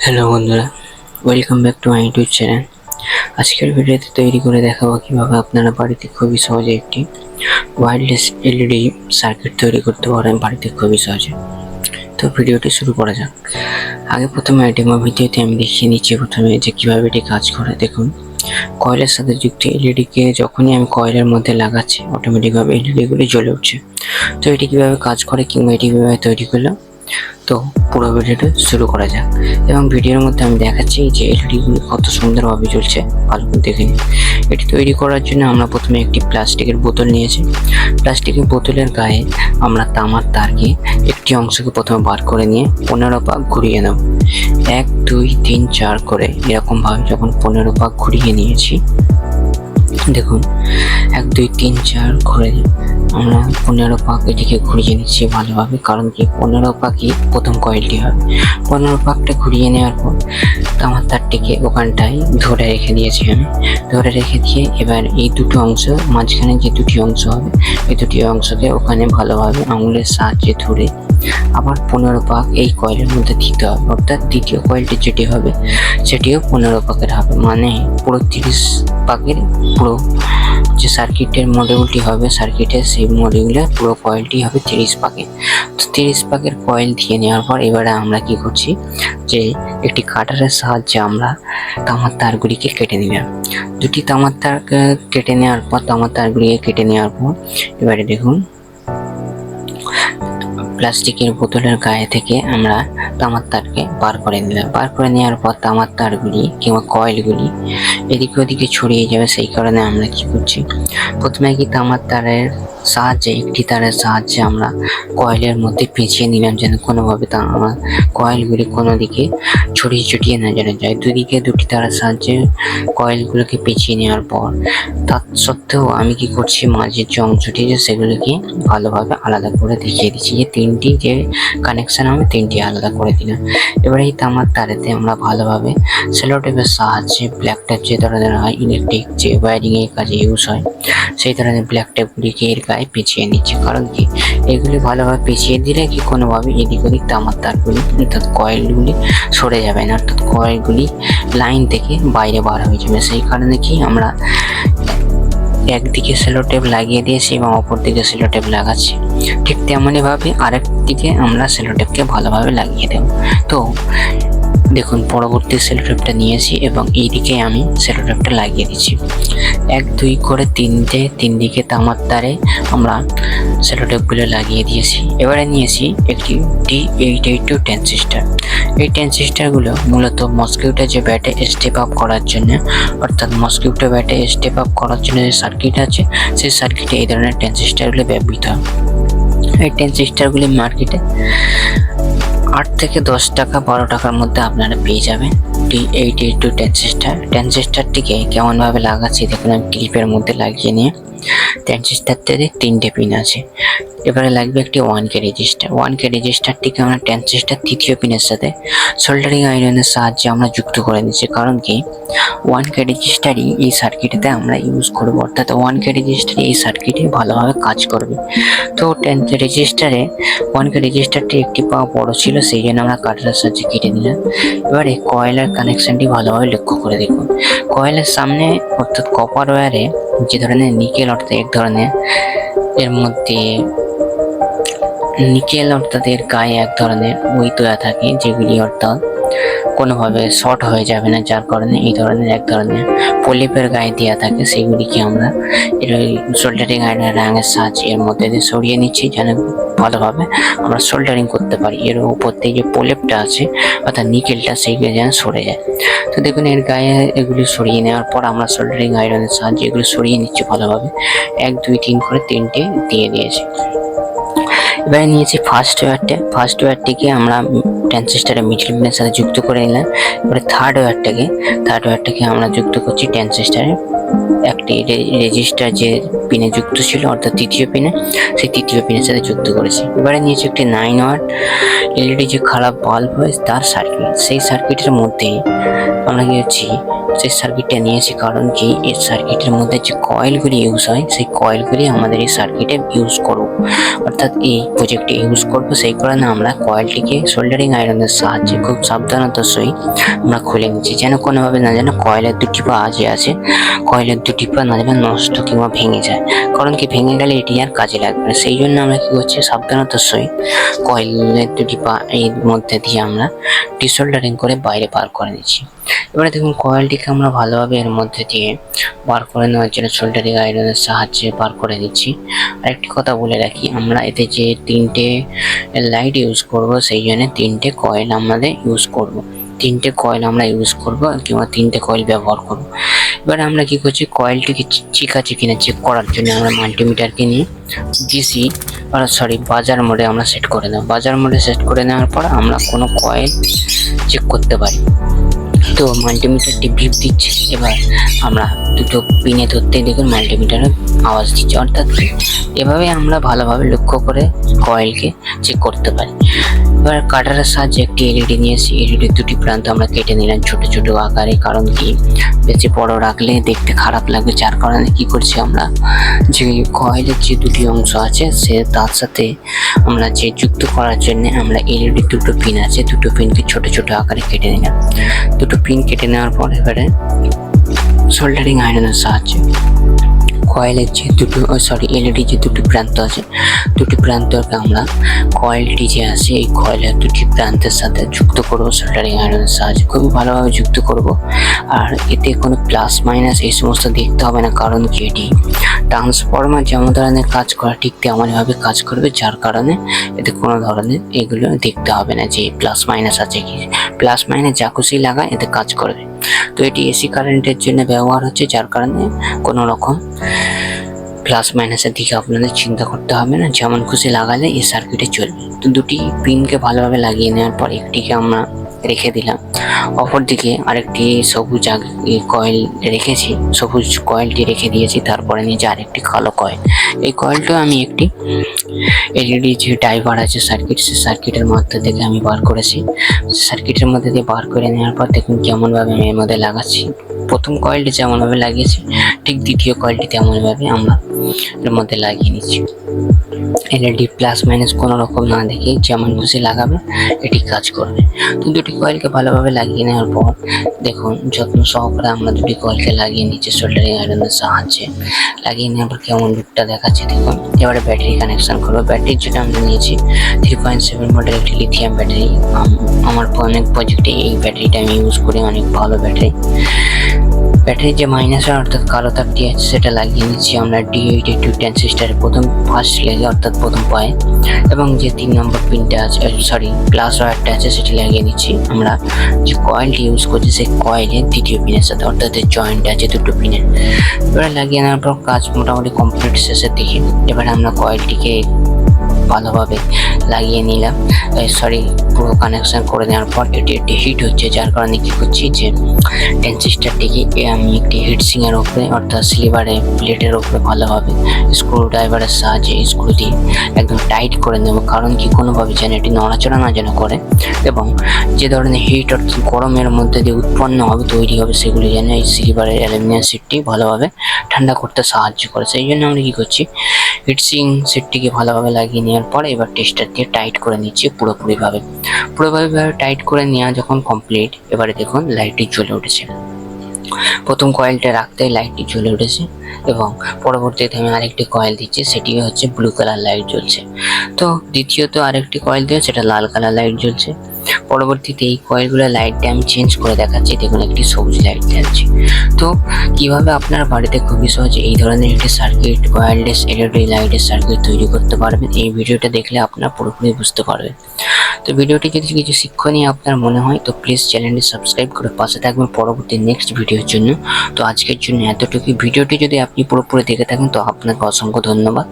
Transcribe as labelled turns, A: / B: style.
A: Hello বন্ধুরা, welcome back to my YouTube channel. আজকের ভিডিওতে তৈরি করে দেখাবো কিভাবে আপনারা বাড়িতে খুবই সহজে একটি ওয়্যারলেস এলইডি সার্কিট তৈরি করতে পারেন বাড়িতে খুবই সহজে। তো ভিডিওটি শুরু করা যাক। আগে প্রথমে ডেমো ভিডিওতে আমি দেখিয়ে নিচ্ছি প্রথমে যে কিভাবে এটি কাজ করে। দেখুন, কয়েলের সাথে যুক্ত এলইডিকে যখনই আমি কয়েলের মধ্যে লাগাচ্ছি অটোমেটিকভাবে এলইডিগুলি জ্বলে উঠছে। তো এটি কিভাবে কাজ করে কিংবা এটি কিভাবে তৈরি করলাম, তো পুরো ভিডিওটা শুরু করা যাক। এবং ভিডিওর মধ্যে আমি দেখাচ্ছি যে এলইডিগুলো কত সুন্দরভাবে জ্বলছে, ভালো করে দেখে নিন। এটি তৈরি করার জন্য আমরা প্রথমে একটি প্লাস্টিকের বোতল নিয়েছি। প্লাস্টিকের বোতলের গায়ে আমরা তামার তারকে একটি অংশকে প্রথমে বার করে নিয়ে 15 পাক ঘুরিয়ে নেব। 1 2 3 4 করে এরকমভাবে যখন 15 পাক ঘুরিয়ে নিয়েছি, দেখুন 1 2 3 4 ঘুরে আমরা 15 পাক এটিকে ঘুরিয়ে নিচ্ছি ভালোভাবে, কারণ কি 15 পাকই প্রথম কয়েলটি হবে। 15 পাকটা ঘুরিয়ে নেওয়ার পর তামার তারটিকে ওখানটায় ধরে রেখে দিয়েছি আমি। ধরে রেখে দিয়ে এবার এই দুটো অংশ, মাঝখানে যে দুটি অংশ হবে এই দুটি অংশকে ওখানে ভালোভাবে আঙুলের সাহায্যে ধরে আবার 15 পাক এই কয়েলের মধ্যে দিতে হবে। অর্থাৎ দ্বিতীয় কয়েলটি যেটি হবে সেটিও 15 পাকের হবে, মানে পুরো 30 পাকের পুরো যে সার্কিটের মডিউলটি হবে, সার্কিটের সেই মডিউলের পুরো কয়েলটি হবে 30 পাকের। তো 30 পাকের কয়েল দিয়ে নেওয়ার পর এবারে আমরা কি করছি যে একটি কাটারের সাহায্যে আমরা তামার তারগুলিকে কেটে নিলাম। দুটি তামার তার কেটে নেওয়ার পর এবারে দেখুন প্লাস্টিকের বোতলের গায়ে থেকে আমরা তামার তারকে বার করে নিলাম। বার করে নেওয়ার পর তামার তারগুলি কিংবা কয়েলগুলি এদিকে ওদিকে ছড়িয়ে যাবে, সেই কারণে আমরা কি করছি, প্রথমে কি তামার তারের সাহায্যে একটি তারের সাহায্যে আমরা কয়েলের মধ্যে পেঁচিয়ে নিলাম, যেন কোনোভাবে আমার কয়েলগুলি কোনো দিকে ছড়িয়ে ছড়িয়ে না যেন যায়। দুদিকে দুটি তারের সাহায্যে কয়েলগুলোকে পেঁচিয়ে নেওয়ার পর তা সত্ত্বেও আমি কি করছি, মাঝের যে অংশটি যে সেগুলিকে ভালোভাবে আলাদা করে দেখিয়ে দিচ্ছি, যে তিনটি যে কানেকশন হবে তিনটি আলাদা করে দিলাম। এবার এই তামার তারেতে আমরা ভালোভাবে সেলো টেপের সাহায্যে ব্ল্যাক টেপ, যে ধরনের হয় ইলেকট্রিক যে ওয়্যারিং এর কাজে ইউজ হয় সেই ধরনের ব্ল্যাক টেপগুলিকে এর গায়ে পেঁচিয়ে নিচ্ছে। কারণ কি, এগুলি ভালোভাবে পেঁচিয়ে দিলে কি কোনোভাবে এদিক ওদিক তামার তারগুলি অর্থাৎ কয়েলগুলি সরে যাবে না, অর্থাৎ কয়েলগুলি লাইন থেকে বাইরে বার হয়ে যাবে। সেই কারণে কি আমরা একদিকে সেলো টেপ লাগিয়ে দিয়েছি এবং অপর দিকে সেলো টেপ লাগাচ্ছি। ঠিক তেমনই ভাবে আরেক দিকে আমরা সেলো টেপকে ভালোভাবে লাগিয়ে দেব। তো দেখুন, পরবর্তী সেলো টেপটা নিয়েছি এবং এই দিকে আমি সেলো টেপটা লাগিয়ে দিচ্ছি। 1 2 করে তিন দিকে তামার তারে আমরা সেলো টেপগুলো লাগিয়ে দিয়েছি। এবারে নিয়েছি একটি d882 ট্রানজিস্টর। এই ট্রানজিস্টরগুলো মূলত মসকিউটো যে ব্যাটে স্টেপ আপ করার জন্য, অর্থাৎ মসকিউটো ব্যাটে স্টেপ আপ করার জন্য যে সার্কিট আছে সেই সার্কিটে এই ধরনের ট্রানজিস্টরগুলো ব্যবহৃত হয়। এই ট্রানজিস্টরগুলি মার্কেটে 8 থেকে 10 টাকা 12 টাকার মধ্যে আপনারা পেয়ে যাবেন। d882 ট্রানজিস্টরটিকে কেমনভাবে লাগাচ্ছি দেখুন, আমি ক্লিপের মধ্যে লাগিয়ে নিয়ে ট্রানজিস্টরটাতে 3টে পিন আছে। এবারে লাগবে একটি 1K রেজিস্টার। 1K রেজিস্টারটিকে আমরা ট্রানজিস্টর তৃতীয় পিনের সাথে সোল্ডারিং আয়রনের সাহায্যে আমরা যুক্ত করে নিচ্ছি, কারণ কি 1K রেজিস্টারই এই সার্কিটেতে আমরা ইউজ করব, অর্থাৎ 1K রেজিস্টারই এই সার্কিটে ভালোভাবে কাজ করবে। তো রেজিস্টারে 1K রেজিস্টারটি একটি পা বড় ছিল, সেই জন্য আমরা কাটারের সাহায্যে কেটে নিলাম। এবারে কয়েলের কানেকশনটি ভালোভাবে লক্ষ্য করে দেখুন। কয়েলের সামনে অর্থাৎ কপার ওয়্যারে যে ধরনের নিকেল, অর্থাৎ এক ধরনের এর মধ্যে নিকেল অর্থাৎ এর গায়ে এক ধরনের ওই দেওয়া থাকে, যেগুলি অর্থাৎ কোনোভাবে শর্ট হয়ে যাবে না, যার কারণে এই ধরনের এক ধরনের প্রলেপের গায়ে দেওয়া থাকে। সেগুলিকে আমরা এর সোল্ডারিং আয়রনের সাহায্যে এর মধ্যে দিয়ে সরিয়ে নিচ্ছি, যেন ভালোভাবে আমরা সোল্ডারিং করতে পারি। এর উপর দিয়ে যে প্রলেপটা আছে অর্থাৎ নিকেলটা, সেইগুলো যেন সরে যায়। তো দেখুন, এর গায়ে এগুলি সরিয়ে নেওয়ার পর আমরা সোল্ডারিং আয়রনের সাহায্যে এগুলো সরিয়ে নিচ্ছি ভালোভাবে। 1 2 3 করে 3টে দিয়ে দিয়েছি। এবারে নিয়েছি ফার্স্ট ওয়্যারটিকে আমরা ট্রানজিস্টরের মিডল পিনের সাথে যুক্ত করে নিলাম। এবারে থার্ড ওয়্যারটাকে আমরা যুক্ত করছি ট্রানজিস্টরের একটি রেজিস্টার যে পিনে যুক্ত ছিল, অর্থাৎ তৃতীয় পিনে, সেই তৃতীয় পিনের সাথে যুক্ত করেছি। এবারে নিয়েছি একটি 9 ওয়াট এলইডি যে খারাপ বাল্ব হয় তার সার্কিট। সেই সার্কিটের মধ্যে আমরা কি করছি, সেই সার্কিটটা নিয়েছি কারণ কি এই সার্কিটের মধ্যে যে কয়েলগুলি ইউজ হয় সেই কয়েলগুলি আমাদের এই সার্কিটে ইউজ করব, অর্থাৎ এই প্রজেক্টে ইউজ করব। সেই কারণে আমরা কয়েলটিকে সোল্ডারিং আয়রনের সাহায্যে খুব সাবধানতার সহিত আমরা খুলে নিচ্ছি, যেন কোনোভাবে না যেন কয়েলের দুটি পা আছে কয়েলের দুটি পা না যেন নষ্ট কিংবা ভেঙে যায়, কারণ কি ভেঙে গেলে এটি আর কাজে লাগবে না। সেই জন্য আমরা কি করছি, সাবধানতার সহিত কয়েলের দুটি পা এর মধ্যে দিয়ে আমরা ডিসোল্ডারিং করে বাইরে বার করে নিচ্ছি। এবারে দেখুন কয়েলটিকে আমরা ভালোভাবে এর মধ্যে দিয়ে বার করে নেওয়ার জন্য সোল্ডারিং আয়রনের সাহায্যে বার করে নিচ্ছি। আরেকটি কথা বলে রাখি, আমরা এতে যে 3টে লাইট ইউজ করব সেই জন্য 3টে কয়েল আমাদের ইউজ করব, 3টে কয়েল আমরা ইউজ করব কিংবা 3টে কয়েল ব্যবহার করব। এবারে আমরা কি করছি, কয়েলটিকে ঠিক আছে কিনা চেক করার জন্য আমরা মাল্টিমিটারকে নিয়ে ডিসি বাজার মোডে আমরা সেট করে নেব। বাজার মোডে সেট করে নেওয়ার পর আমরা কোনো কয়েল চেক করতে পারি। তো মাল্টিমিটারটি বিপ দিচ্ছে, এবার আমরা দুটো পিনে ধরতেই দেখুন মাল্টিমিটারের আওয়াজ দিচ্ছে, অর্থাৎ এভাবে আমরা ভালোভাবে লক্ষ্য করে কয়েলকে চেক করতে পারি। এবার কাটারের সাহায্যে একটি এলইডি নিয়েছি, এলইডির দুটি প্রান্ত আমরা কেটে নিলাম ছোট ছোট আকারে, কারণ কি বেশি বড় রাখলে দেখতে খারাপ লাগবে, যার কারণে কি করছি আমরা যে কয়েলের যে দুটি অংশ আছে সে তার সাথে আমরা যে যুক্ত করার জন্য আমরা এলইডির দুটো পিন আছে, দুটো পিনকে ছোট ছোট আকারে কেটে নিলাম। দুটো পিন কেটে নেওয়ার পর এবারে সোল্ডারিং আয়রনের সাহায্যে কয়েলের যে দুটো এলইডি যে দুটি প্রান্ত আছে দুটি প্রান্তকে আমরা কয়েলটি যে আছে এই কয়েলের দুটি প্রান্তের সাথে যুক্ত করবো সোল্ডারিং আয়রনের সাহায্যে, খুবই ভালোভাবে যুক্ত করব। আর এতে কোনো প্লাস মাইনাস এই সমস্ত দেখতে হবে না, কারণ কি এটি ট্রান্সফরমার যেমন ধরনের কাজ করে ঠিক তেমনভাবে কাজ করবে, যার কারণে এতে কোনো ধরনের এগুলো দেখতে হবে না যে প্লাস মাইনাস আছে কি, প্লাস মাইনাস যা খুশি লাগায় এতে কাজ করবে। তো এটি এসি কারেন্টের জন্য ব্যবহার হচ্ছে, যার কারণে কোনো রকম প্লাস মাইনাসের দিকে আপনাদের চিন্তা করতে হবে না, যেমন খুশি লাগালে এই সার্কিটে চলবে। তো দুটি পিনকে ভালোভাবে লাগিয়ে নেওয়ার পর একটিকে আমরা রেখে দিলাম, অপরদিকে আরেকটি সবুজ কয়েল রেখেছি, সবুজ কয়েলটি রেখে দিয়েছি, তারপরে নিচে আরেকটি কালো কয়েল। এই কয়েলটা আমি একটি এলইডি যে ড্রাইভার আছে সার্কিট, সেই সার্কিটের মধ্যে থেকে আমি বার করেছি। সার্কিটের মধ্যে দিয়ে বার করে নেওয়ার পর দেখুন কেমনভাবে আমি এর মধ্যে লাগাচ্ছি। প্রথম কয়েলটি যেমনভাবে লাগিয়েছি ঠিক দ্বিতীয় কয়েলটি তেমনভাবে আমরা এর মধ্যে লাগিয়ে নিচ্ছি। এলইডি প্লাস মাইনাস কোনো রকম না দেখে যেমন খুশি লাগাবে এটি কাজ করবে। তো দুটি কয়েলকে ভালোভাবে লাগিয়ে নেওয়ার পর দেখুন যত্ন সহকারে আমরা দুটি কয়েলকে লাগিয়ে নিচ্ছি সোল্ডারিং আয়রনের সাহায্যে। লাগিয়ে নেওয়ার পর কেমন লুকটা দেখাচ্ছে দেখুন। এবারে ব্যাটারি কানেকশন করবো। ব্যাটারির যেটা আমরা নিয়েছি 3.7 ভোল্টের একটি লিথিয়াম ব্যাটারি। আমার অনেক প্রজেক্টে এই ব্যাটারিটা আমি ইউজ করি, অনেক ভালো ব্যাটারি। ব্যাটারির যে মাইনাসের অর্থাৎ কালো তারটি আছে সেটা লাগিয়ে নিচ্ছি আমরা d882 ট্রানজিস্টরের ফার্স্ট লেগে অর্থাৎ প্রথম পায়ে, এবং যে 3 নম্বর পিনটা আছে প্লাস ওয়্যারটা আছে সেটি লাগিয়ে নিচ্ছি আমরা যে কয়েলটি ইউজ করছি সেই কয়েলের দ্বিতীয় পিনের সাথে, অর্থাৎ জয়েন্ট আছে দুটো পিনের। এবারে লাগিয়ে নেওয়ার পর কাজ মোটামুটি কমপ্লিট শেষের দিকে। এবারে আমরা কয়েলটিকে ভালোভাবে লাগিয়ে নিলাম, পুরো কানেকশন করে নেওয়ার পর এটি একটি হিট হচ্ছে, যার কারণে কি করছি যে ট্রানজিস্টরটিকে আমি একটি হিটসিং এর উপরে অর্থাৎ সিলিভারে প্লেটের উপরে ভালোভাবে স্ক্রু ড্রাইভারের সাহায্যে স্ক্রু দিয়ে একদম টাইট করে নেব, কারণ কি কোনোভাবে যেন এটি নড়াচড়া না যেন করে, এবং যে ধরনের হিট অর্থাৎ গরমের মধ্যে দিয়ে উৎপন্ন হবে তৈরি হবে সেগুলি যেন এই সিলিভারের অ্যালুমিনিয়াম শিটটি ভালোভাবে ঠান্ডা করতে সাহায্য করে। সেই জন্য আমরা কি করছি হিটসিং শিটটিকে ভালোভাবে লাগিয়ে নেওয়ার পর এবার টেস্টার দিয়ে টাইট করে নিচ্ছি পুরোপুরিভাবে টাইট করে নেওয়া যখন কমপ্লিট। এবারে দেখুন লাইটটি জ্বলে উঠেছে, প্রথম কয়েলটা রাখতে লাইটটি জ্বলে উঠেছে, এবং পরবর্তীতে আমি আরেকটি কয়েল দিচ্ছি সেটি হচ্ছে ব্লু কালার লাইট জ্বলছে। তো দ্বিতীয়ত আরেকটি কয়েল দিয়ে সেটা লাল কালার লাইট জ্বলছে। পরবর্তীতে এই কয়েলগুলো লাইটটা আমি চেঞ্জ করে দেখাচ্ছি, দেখুন একটি সবুজ লাইট জ্বলছে। তো কিভাবে আপনার বাড়িতে খুবই সহজে এই ধরনের একটি সার্কিট ওয়্যারলেস এলইডি লাইটের সার্কিট তৈরি করতে পারবেন, এই ভিডিওটা দেখলে আপনারা পুরোপুরি বুঝতে পারবেন। তো ভিডিওটি যদি কিছু শিক্ষণীয় আপনার মনে হয় তো প্লিজ চ্যানেলটি সাবস্ক্রাইব করে পাশে থাকবেন পরবর্তী নেক্সট ভিডিওর জন্য। তো আজকের জন্য এতটুকু। ভিডিওটি যদি আপনি পুরোপুরি দেখে থাকেন তো আপনাকে অসংখ্য ধন্যবাদ।